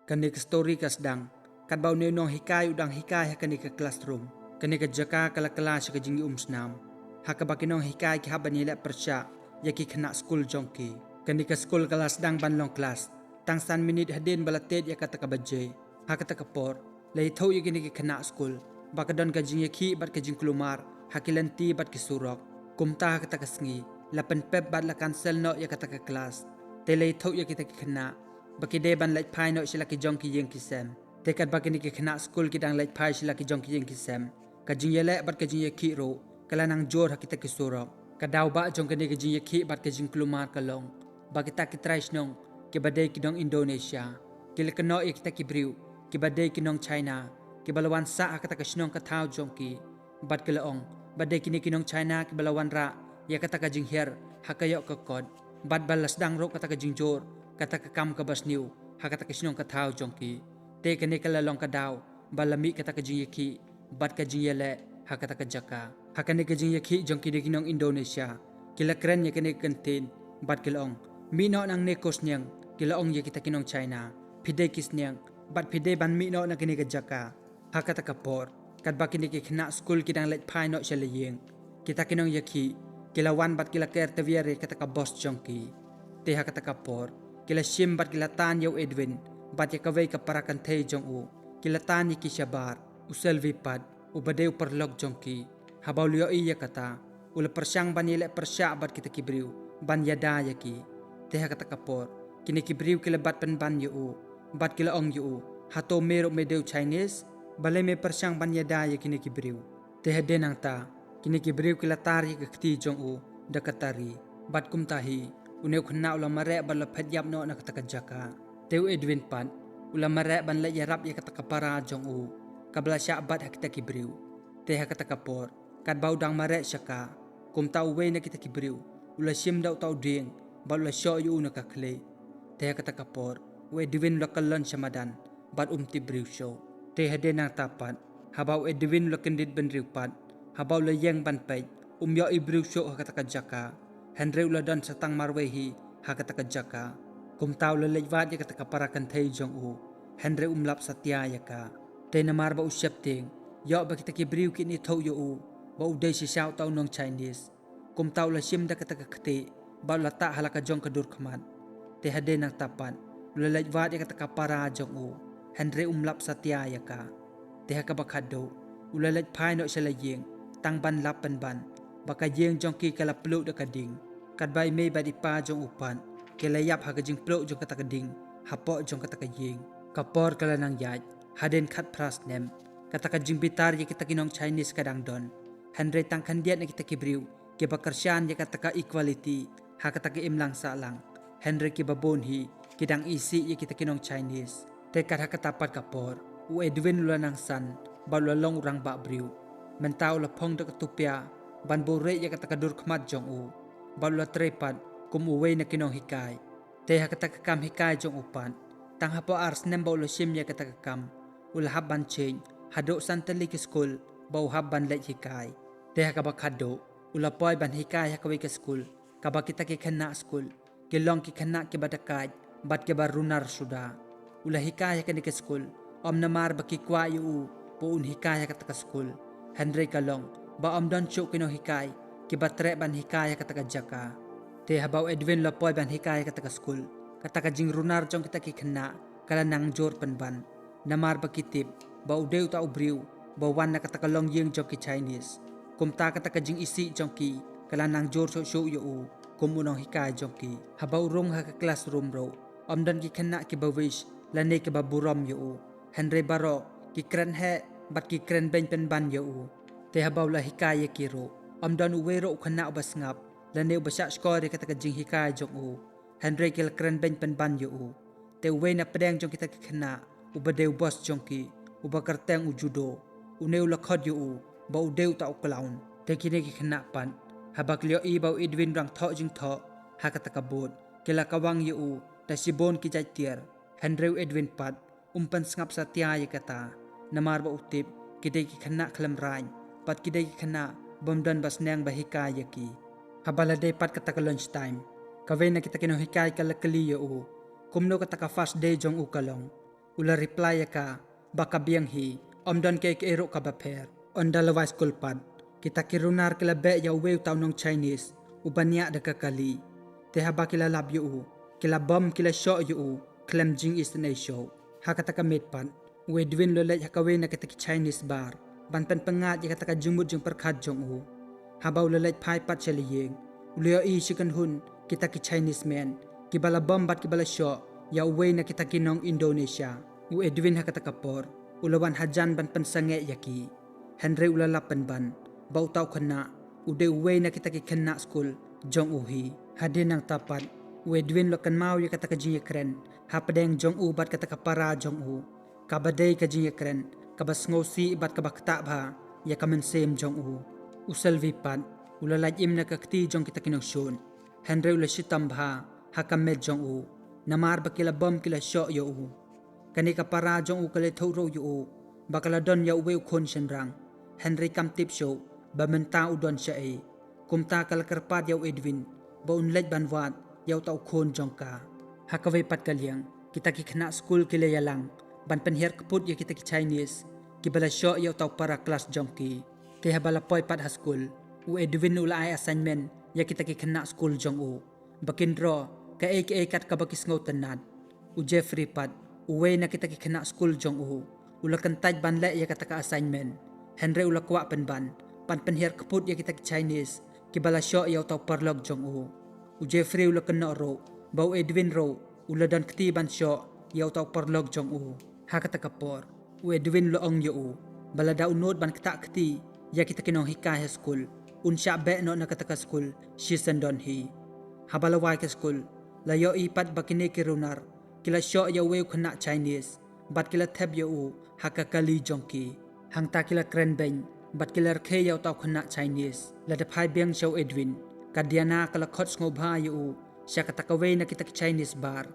Kani ke story ka sedang, kat bau ne nong hikai udang hikai kani ke classroom, kani ke jaka kala kelas ke jingi snam. Haka bakinong hikai ki haban yelek persya, yaki kena school jongki. Kani ke school kelas sedang ban long kelas, tang san minit hadin balatet ya kata ka baje. Haka ta kapor, lai thau yaki ni kena school, bakadon ka jingi ki bat ka jing kelumar, hakilanti bat ki surok. Kumta kata ka sengi, lapan pep bat la cancel no ya kata ka kelas. Telai thau yaki ta kena, baki deban lait pai no sila ki jong ki yeng ki sem. Tekat baki ni ki kena school ki dang lait pai sila ki jong ki yeng ki sem. Ka jing yelek bat ka jing ye ki ro, kala nang jor hakita ki surok. Ka daw ba jong ka ni ki jing ye ki bat ka jing kelumar kalong. Baki ta ki try snong, ki badai ki dong Indonesia. Kila keno ya kita ki briu, ki badai ki nong China. Ki balawan sa hakata ka snong ka tau jong ki. Bat kila ong, badai ki ni ki nong China ki balawan ra, ya kata ka jing her, hakayok ka kod. Bat balas dang ro kata ka jing jor, kata ka kam ka bas niu, hakata ka sinong ka tau jongki. Te ka ne ka lalong ka daw, balami kata ka jing yaki, bat ka jing yele, hakata ka jaka. Haka ne ka jing yaki jongki di kinong Indonesia. Kila keren ya ka ne kantin, bat kila ong. Mino nang nekos niyang, kila ong ya kita kinong China. Pide kis niyang, bat pide ban mino na kini ka jaka. Hakata ka por, kat ba kini ki kena school kidang let pai no siya laying. Kita kinong yaki, kila wan bat kila ker taviere kata ka boss jongki. Te hakata ka por, kila sim bat kila tan yaw Edwin, bat ya kaway ka parakan thay jong u, kila tan ya kisya bar, usel vipad, ubadeu perlog jong ki, habaw liyo iya kata, ula persyang ban yelek persya bat kita kibriw, ban yada ya ki, teha kata kapor, kini kibriw kila bat pen ban yu, bat kila ong yu, hato merok medeu Chinese, balay me persyang ban yada ya kini kibriw, teha denang ta, kini kibriw kila tari ya kati jong u, dakatari, bat kumtahi, uneu kena ula marek ban lepet yap no nak kata jaka. Teu Edwin pan, ula marek ban le yarap ya kata para jong u. Kabla syabat hak kita kibriu. Teh kata kapor, kat bau dang marek syaka. Kum tau we na kita kibriu. Ula sim dau tau ding, ba ula syo yu na kakle. Teh kata kapor, we Edwin ula kalon syamadan, bat tibriu syo. Teh denang tapat, habau Edwin ula kendit ben riupat, habau le yang ban pej, yo ibriu syo kata jaka. Henry ula don satang marwehi hakata ka jaka. Kum tau le lejvat ya kata ka parakan thay jong u. Henry umlap satya ya ka. Tay namar ba usyap ting. Yo ba kita kibriu kini thau yo u. Ba uday si siyaw tau nong Chinese. Kum tau la sim da kata ka kati. Ba ula ta halaka jong ka dur kamat. Tay hade nang tapan. Ula lejvat ya kata ka para jong u. Henry umlap satya ya ka. Tay haka bakado. Ula lejpai no siya laying. Tang ban lapan ban. Baka jeng jong ki kala peluk da kading. Kat bai mei badi pa jong upan, kala yap ha jing peluk jong kata kading, hapo jong kata kajing. Kapor kala nang yaj, haden kat pras nem, kata kajing bitar ya kita kinong Chinese kadang don. Henry tang kandiat na kita kibriu, ki bakarsian ya kata ka equality, ha kata ka imlang sa lang. Henry ki babonhi, kidang isi ya kita kinong Chinese. Tekat ha katapat kapor, u Edwin lula nang san, balulalong urang bakbriu. Mentau la pong da katupya, ban bore ya kata kadur kmat jong u. Balula trepat kum uwe na kinong hikay. Teha kata kakam hikay jong upan. Tang hapo ars nem ba ulo sim ya kata kakam. Ula haban ching, hado santali ki school, bau haban let hikay. Teha kabak hado, ula poy ban hikay hakaway ka school. Kabak kita ki kena school. Kilong ki kena ki badakay, bat ki barunar suda. Ula hikay ka ni ka school. Om namar baki kwa yu po un hikay kata ka school. Henry kalong, ba om don chuk kinong hikay. Kibatre ban hikaya kata ka jaka. Te habau Edwin lapoy ban hikaya kata ka school. Kata ka jing runar jong kita kikena. Kala nang jor pan. Namar bakitip. Ba udeu ta ubriu. Ba wan na kata ka long yeng jong ki Chinese. Kum ta kata ka jing isi jong ki. Kala nang jor so yu u. Kum unong hikaya jong ki. Habau rung ha ka classroom ro. Omdan ki kena ki bawish. Lane ki baburom yu u. Henry baro. Ki kren he. Bat ki kren ben pen ban yu u. Te habau la hikaya ki ro. Amdan uwero ukana ubas ngap, lane ubasyak skor kata ka jing hikay jong u. Henry kil kren ben pen ban yu u. Te uwe na pedeng jong kita kikena, ubadeu bos jong ki, ubakarteng ujudo, uneu lakhod yu u, ba udeu ta uklaun. Te kini kikena pan, habak liyo ibau Edwin rang thok jing thok, hakata kabut, kila kawang yu u, ta sibon ki jatier. Henry Edwin pat, umpan sngap satya ya kata, namar ba utip, kidai kikena klem rain, pat kidai kikena, bomdan bas nang bahika yaki. Habala day pat kata ka lunch time. Kaway na kita kino hikay ka lakali yo u. Kumno kata ka fast day jong u kalong. ula reply ka baka biang hi omdon ke ero ka baper onda lawai school pad kita kirunar kila ya weu tau nong Chinese ubania da kakali te haba kila lab yu kila bom kila show yu klem jing is na show hakata ka met pan we dwin lo lej hakawe na kita ki Chinese bar ban pen pengat ya kata ka jungmut jung perkhat jong u haba lo lej phai pat chali yeng ulio i chicken hun kita ki Chinese man ki bala bom bat ki bala show ya we na kita ki nong Indonesia u edwin hakata ka por ulawan hajan ban pen sange yaki Henry ulalapan ban bau tau kena ude we na kita ki kena school jong uhi hadin nang tapat we dwin lo kan mau ya kata ka jing kren ha pedeng jong u bat kata ka para jong u ka badai ka jing kren ka bas ngosi bat ka bakta ba ya ka men sem jong u usal vi pat ulalaj im na ka kti jong kita kinong shon Henry ula shitam ba ha ka med jong u namar ba kila bom kila sho yo u kani ka para jong u kale thoro yo u bakala don ya we khon shenrang Henry kam tip show ba menta udon sha e kumta kal karpat yaw Edwin ba unlej banwat yaw tau khon jongka hakaway pat kalyang kita ki khna school kile yalang ban penher kaput ya kita ki Chinese ki bala sho yaw tau para class jongki te habala poi pat ha school u Edwin ula ai assignment ya kita ki khna school jong u bakindro ka kat ka bakis ngau tanad u Jeffrey pat uwe na kita ki khna school jong u ula kantaj ban le ya kata ka assignment Henry ula kwa ban pan penher kaput ya kita ki Chinese ki bala sho yaw tau parlog jong u Jeffrey ula kena ro bau Edwin ro ula dan kti ban sho yaw tau parlog jong u ha kata kapor u Edwin lo ong yo bala da unod ban kta kti ya kita kinong hikay school unsha be no na kata ka school season don hi habala wai ka school layo ipat bakine kirunar kila sho yaw we khna Chinese bat kila theb yo hakakali jongki hangta kila krenbeng bat kila khe yaw tau khna Chinese la de phai beng show Edwin kadiana kala khot ngo bha yo sya katakawe na kita ki Chinese bar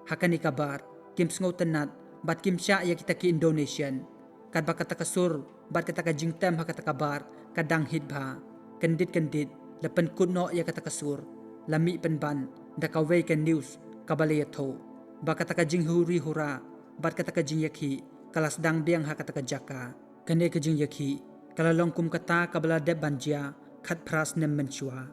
hakani ka bar kim ngo tanat bat kim sya ya kita ki Indonesian kad bakata kasur bat kata ka jingtem hakata ka bar kadang hit bha kendit lapan kunno ya kata kasur lami penban da ka we kan news kabalaya tho bakata ka jing huri hura bat kata ka jing yakhi kalas dang biang hakata ka jaka kane ka jing yakhi kala longkum kata kabala de banjia khat pras nem menchua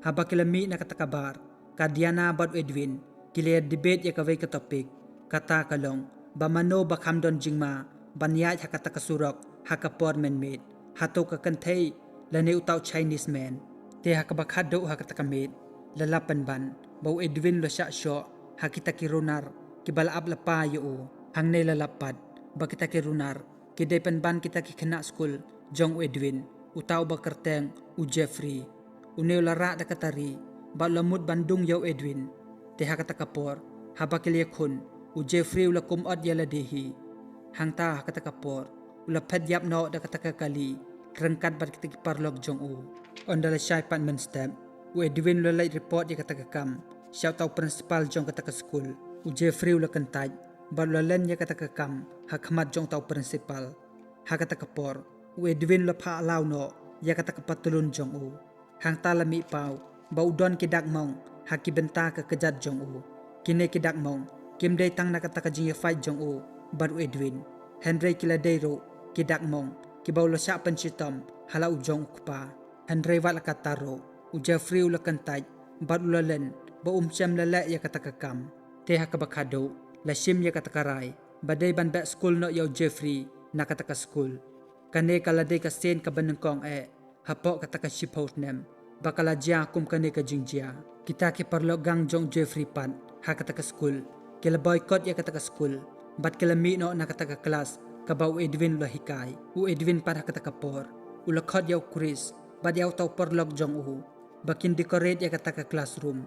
haba kilami na kata kabar kadiana bat Edwin kile debate ya kawai ka topic kata kalong bamano bakham don jingma banya hakata kasurok hakapor menmade hato ka kanthei lane utaw Chinese man te hakabakado hakata kamit lalapan ban bau Edwin lo sya sho hakita kirunar kibala ablapa yo hangne lalapad bakita kirunar kidai ban kita ki khna school jong Edwin utaw bakarteng u Jeffrey uneu lara da katari ba lamut bandung yaw Edwin te hakata kapor habakile khun u Jeffrey ula kum od yala dehi hangta hakata kapor ula phet yap no da kata kali krengkat bat kita parlog jong u ondala syai pat men step u Edwin ula light report ya kata kam shout out principal jong kata ka school u Jeffrey ula kantaj ba ula len ya kata kam hakmat jong tau principal hakata kapor u Edwin ula pha alaw no ya kata kapatulun jong u hangta lami pau ba udon kidak mong haki benta ka kejat jong u kine kidak mong kim day tang nakata ka jing fight jong u baru Edwin Henry kila dayro kidak mong kibaw lo sya panchitom hala ujong kupa Henry wala kataro u Jeffrey ula kantaj baru lalen ba umsyam lala ya kata kam te hakabakado la sim ya kata karay baday ban ba school no yaw Jeffrey nakata ka school kane kala day ka sen ka banengkong hapo kata ka shiphout nem bakala jia kum kane ka jingjia kita ki parlo gang jong Jeffrey pan hakata ka school kila boycott ya kata ka school bat kila mi no nakata ka class kabaw Edwin lo hikay u Edwin pan hakata ka por ulakhod yaw Chris bat yaw taw parlog jong u bakin decorate ya kata ka classroom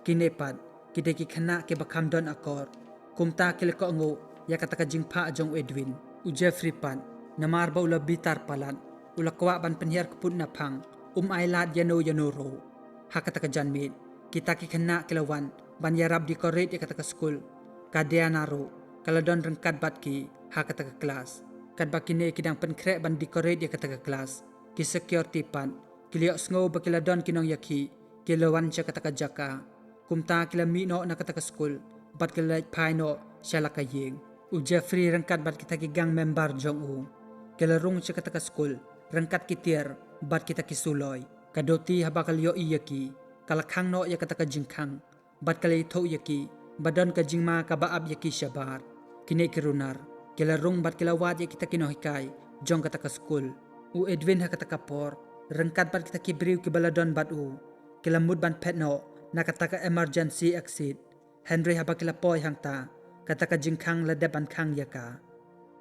kinepat kide ki khana ke bakham don akor kumta kila ko ngo ya kata ka jingpha jong Edwin u Jeffrey pan namar ba ula bitar palat ula kwa ban penher kaput na phang ailat yano ro hakata ka janmit kita ki khana kilawan ban yarab decorate ya kata ka school kadiana ro kaladon rengkat bat ki hakata ka class kad bakine kidang penkre ban decorate ya kata ka class ki security pan kiliok sngo bakiladon kinong yakhi kilawan siya kata ka jaka kumta kilami no na kata ka school bat kilaj phai no siya lakayeng U Jeffrey rangkat bat kita ki gang member jong u. Kelarung siya kata ka school, rangkat kitir bat kita ki suloy. Kadoti habakal yo iyaki, kalakhang no ya kata ka jingkhang, bat kalay tho yaki, badon ka jingma ka baab yaki syabar. Kine kirunar, kelarung bat kilawat ya kita kinohikay, jong kata ka school. U Edwin ha kata ka por, rangkat bat kita ki briw ki baladon bat u. Kilamud ban petno, na kata ka emergency exit. Henry habakila poy hang ta, kata ka jingkhang ladeban khang yaka.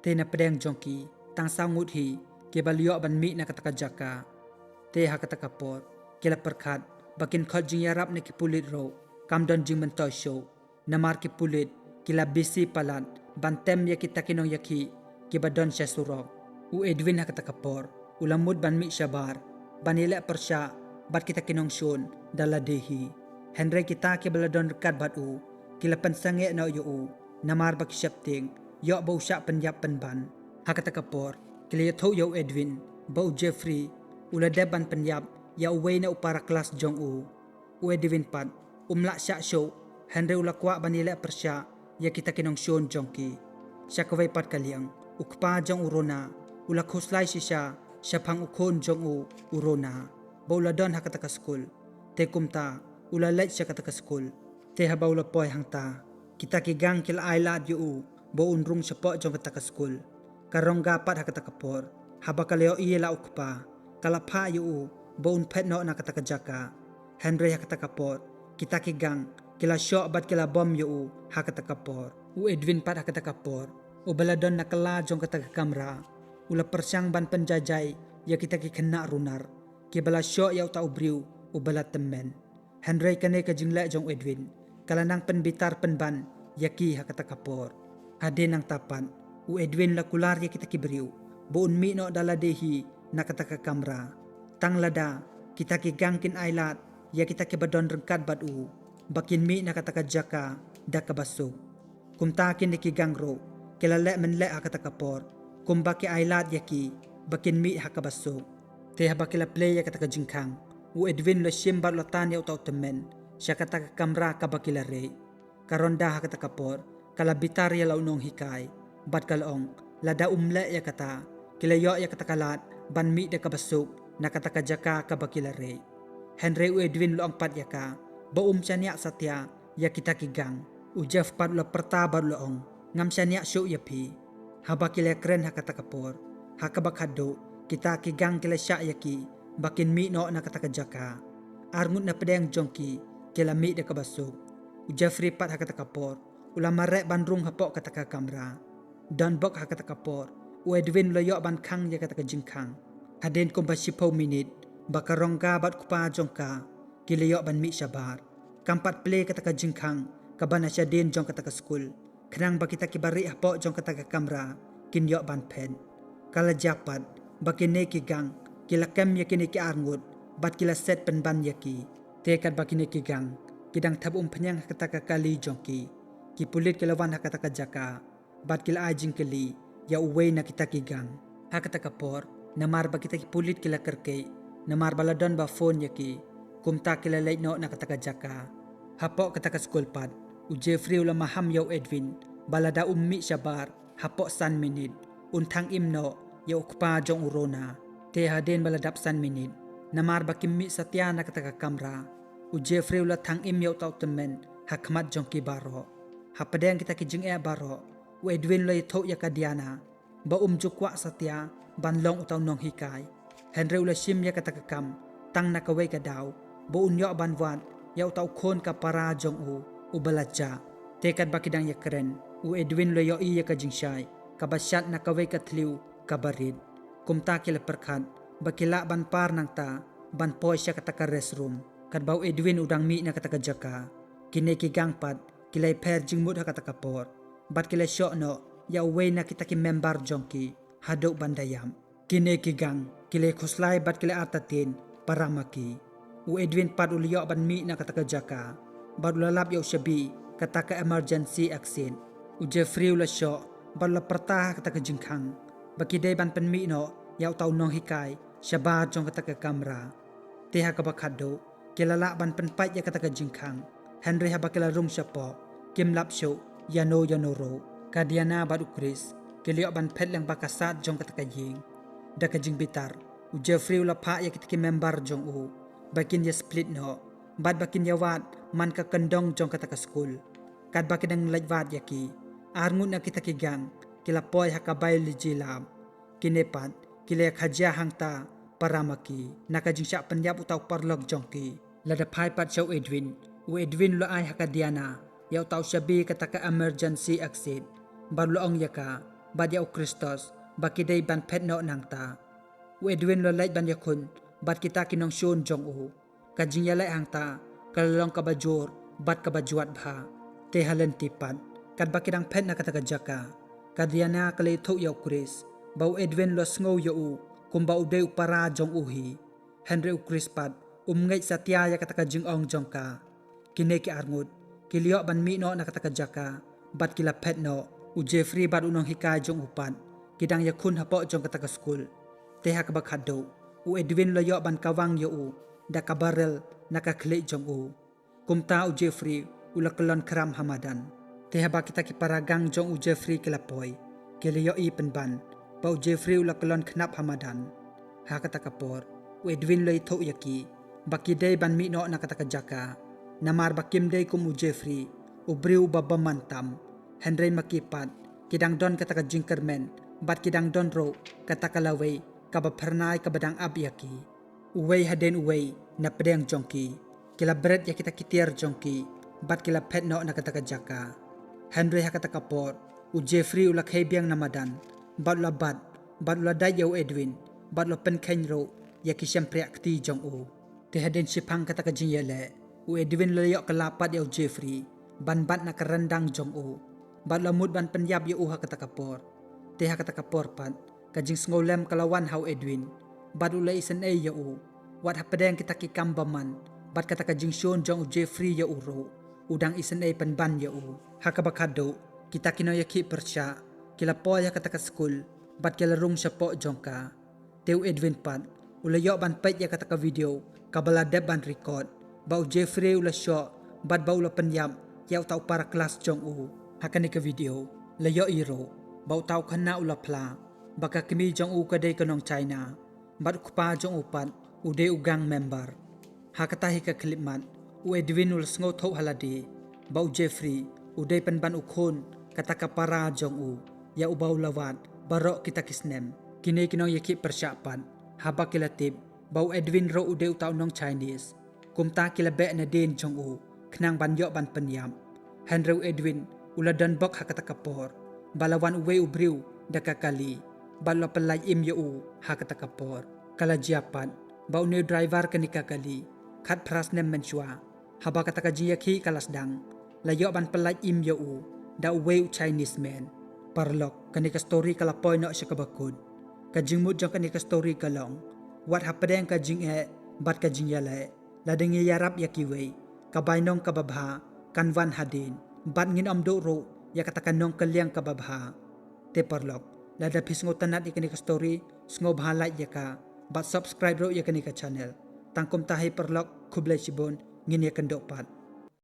Te na pedeng jongki, tang sangut hi, kibalyo ban mi na kata ka jaka. Te ha kata ka por, kila perkat, bakin khot jing yarap na kipulit ro, kamdon jing mentoy show. Namar kipulit, kila bisi palat, bantem ya kita kinong yaki, kibadon siya surok. U Edwin ha kata ka por, ulamud ban mi syabar, banila persya, bat kita kinong syun, daladehi. Henry kita kibaladon rekat bat u, kila pensange na u, namar baki syapting, yo bau syak penyap penban. Hakata kapor, kila yato yo Edwin, bau Jeffrey, ula deban penyap, ya uway na upara kelas jong u. U Edwin pat, umlak syak show, Henry ula kwa banila persya, ya kita kinong syun jongki. Siya kaway pat kaliang, ukpa jong urona, ula kuslay siya, siya pang ukon jong u, urona. Bau ladon hakata ka school, te kumta, ula let siya kata ka school. Te habaw la poy hang ta, kita kigang kila ay laad yu bo unrung siya po jong kata ka school. Karong gapat ha kata ka por, haba kaleo iya la ukpa, kalapa yu bo unpet no na kata ka jaka. Henry ha kata ka por, kita kigang kila syok bat kila bom yu ha kata ka por. U Edwin pat ha kata ka por, u baladon na kala jong kata ka kamera, ula persyang ban penjajay ya kita kikena runar, kibala syok ya utau briw u balat temen. Henry kane ka jinglek jong Edwin, kalanang penbitar penban, yaki ha kata kapor. Hadin ang tapan, u Edwin la kular ya kita kibriw, buon mi no daladehi na kata ka kamera. Tang lada, kita kigangkin ailat, ya kita kibadon rengkat bad u, bakin mi na kata ka jaka, da kabasog. Kumtakin ni kigangro, kilalek menlek ha kata kapor, kumbaki ailat yaki, bakin mi ha kabasog. Te habakila play ya kata ka jingkang, u Edwin lo simbar lo tanya utau temen, siya kata ka kamera kabakila rey. Karonda ha kata kapor, kalabitar ya launong hikay, bat kalong, lada umle ya kata, kilayo ya kata kalat, ban mi da kabasog, na kata ka jaka kabakila rey. Henry u Edwin lo ang pat ya ka, baum siya niya satya, ya kita kigang, u Jeff pat lo pertabar lo ong, ngam siya niya syuk ya pi. Habakila kren ha kata kapor, ha kabakado, kita kigang kila siya yaki, bakin mi no na kata ka jaka. Arngut na pedeng jongki, kila mi da kabasog. U Jeffrey pat ha kata kapor, ula marek bandrung hapok kata ka kamera. Don bok ha kata kapor, u Edwin lo yok ban kang ya kata ka jingkang. Hadin kumpa 10 minit, baka rongga bat kupa jongka, kila yok ban mi syabar. Kampat play kata ka jingkang, kabana siya din jong kata ka school. Kenang bakita kibari hapok jong kata ka kamera, kin yok ban pen. Kala japat, bakin ne kigang, kila kem yakin ki arngut, bat kila set penban yaki. Tekat bakin ne kigang, kidang tabum penyang kata ka kali jongki. Ki pulit kila wan kata ka jaka, bat kila ajing kali, ya uway na kita kigang. Hakata ka por, namar ba kita ki pulit kila kerkei, namar baladon ba phone yaki, kumta kila late no na kata ka jaka. Hapok kata ka school pad, u Jeffrey ula maham yaw Edwin, balada ummi syabar, hapok san minit, untang imno, ya ukpa jong urona. Te hadin baladap san minit, namar ba kimmi satya na kata ka kamera, u Jeffrey ula tang im yaw tau temen, hakmat jong ki baro. Hapadeng kita kijing baro, u Edwin ula ito ya kadiana, ba jukwa satya, banlong utaw nong hikay. Henry ula sim ya kata kakam, tang nakaway ka daw, ba unyo banwat, ya utaw kon ka para jong u baladja. Tekad bakidang ya keren, u Edwin ula yo iya ka jingsyay, kabasyat nakaway ka tliw, kabarid. Kumta kila perkat, bakila ban par nang ta, ban poy siya kata ka restroom, kadbaw Edwin udang mi na kata ka jaka. Kine kigangpat, kilay per jingmud ha kata kapor, bat kilay syok no, ya uway na kita ki member jongki, hadok bandayam. Kine kigang, kilay kuslay bat kilay atatin, paramaki. U Edwin pad uliyo ban mi na kata ka jaka, bat ulalap yaw syabi, kata ka emergency exit. U Jeffrey ula syok, bat ula pertah kata ka jingkang, bakiday ban penmi no, yaw tau nong hikay, syabar jong kata ka kamera. Teha ka bakado, kilala ban penpait ya kata ka jingkang. Henry haba kila rum siya po, kim lap siyo, yano ro. Kadiana bad ukris kiliok ban pet yang bakasat jong kata kajing. Da kajing bitar u Jeffrey ula pa ya kitaki member jong u. Bakin ya split no. Bad bakin ya wat man ka kendong jong kata ka school. Kad bakin ang lajwat ya ki. Arngut na kita kigang kila poy hakabay lijilab. Kinepat kila khajia hangta paramaki. Nakajing siya penyap utaw parlog jong ki. Lada pai pat siya Edwin. U Edwin lo ay hakadiana. Yaw tau siya kata ka emergency exit. Bad lo ong yaka. Bad yaw Kristos. Bakiday ban pet no nang ta. U Edwin lo lait ban yakun. Bad kita kinong syun jong u. Kajing yalay hang ta. Kalalong kabajur. Bad kabajuat bha. Te halen tipat. Kad bakidang pet na kata kajaka. Kadiana kalay tok yaw Kris. Bau Edwin lo sngow yaw u. Kumbau day upara jong uhi. Henry u Kris pat. Ngay satya ya kata kajing ong jong ka. Kine ki arngut. Kiliok ban mi no na kata kajaka. Bad kila pet no. U Jeffrey bad unong hikay jong upat. Kidang yakun hapo jong kata ka school. Teha kabak hado. U Edwin lo yok ban kawang yo u. Da kabarel nakaklik jong u. Kumta u Jeffrey ula kelon keram hamadan. Teha ba kita ki paragang jong u Jeffrey kilapoy. Kili yo i penban. Ba u Jeffrey ula kelon knap hamadan. Ha kata kapor. U Edwin lo ito yaki. Baki day ban mi no na kata kajaka. Namar bakim day kum u Jeffrey. U briu babamantam. Henry makipat. Kidang don kata ka jingkermen. Bat kidang don ro kata kalaway kabapernay kabadang abyaki. Uway haden uway na pedeng jongki. Kila bread ya kita kitir jongki. Bat kila pet no na kata kajaka. Henry ha kata kapor. U Jeffrey ula biang namadan. Bat ula bat. Bat ula day yaw Edwin. Bat ula penkeng ro ya ki siyempre akti jong u. Te haden sipang kata ka jingyele. U Edwin layok kalapat yaw Jeffrey. Ban bat na karendang jong u. Bat ula mud ban penyab yaw ha kata kapor. Teha kata kapor pat, kajing ngolem kalawan hau Edwin. Bad ula isan ay yau. Wat hapadeng kita kikambaman. Bad kata kajing Sean jong u Jeffrey yau ro. Udang isan ay panban yau. Hakabakado, kita kinoyaki persya. Kila po ya kata ka school. Bad kila rung siya po jong ka. Teu Edwin pat, ula yok ban pait ya kata ka video. Kabaladeb ban record. Ba u Jeffrey ula syok. Bad ba ula penyam. Yau tau para kelas jong u. Hakani ka video. Layo iro. Bau tau kana ula pla. Baka kimi jong u kadai kanong China. Bat kupa jong upat. Ude ugang member. Hakatahi ka klipmat. U Edwin ul sngo thau haladi. Bau Jeffrey. Ude penban ukon. Kata ka para jong u. Ya ubau lawat. Barok kita kisnem. Kini kinong yaki persyapan. Haba kilatib. Bau Edwin ro ude utau nong Chinese. Kumta kilabek na din jong u. Kenang ban yok ban penyam. Henry Edwin. Ula dan bok hakata kapor. Balawan uwe ubriu dakakali. Bala pelay im yau hakata kapor. Kala jiapan. Bau new driver kanikakali. Kat prasnem mensua. Haba kata kajiyaki kalasdang. Layo ban pelay im yau. Da uwe Chinese man. Parlok kanika story kalapoy no siya kabakod. Kajing mood jang kanika story kalong. Wat hapadeng kajing bat kajing yale. Ladang yarap yakiwe. Kabaynong kababha. Kanvan hadin. Bat ngin amdo ro. Ya katakan nong kaliang kababha. Te parlok. Lada pisngo tanat ikan ka story. Sngo bahalay ya ka. Bat subscribe ro ya ka channel. Tangkom tahi parlok kublay sibon. Ngin ya kan dopat.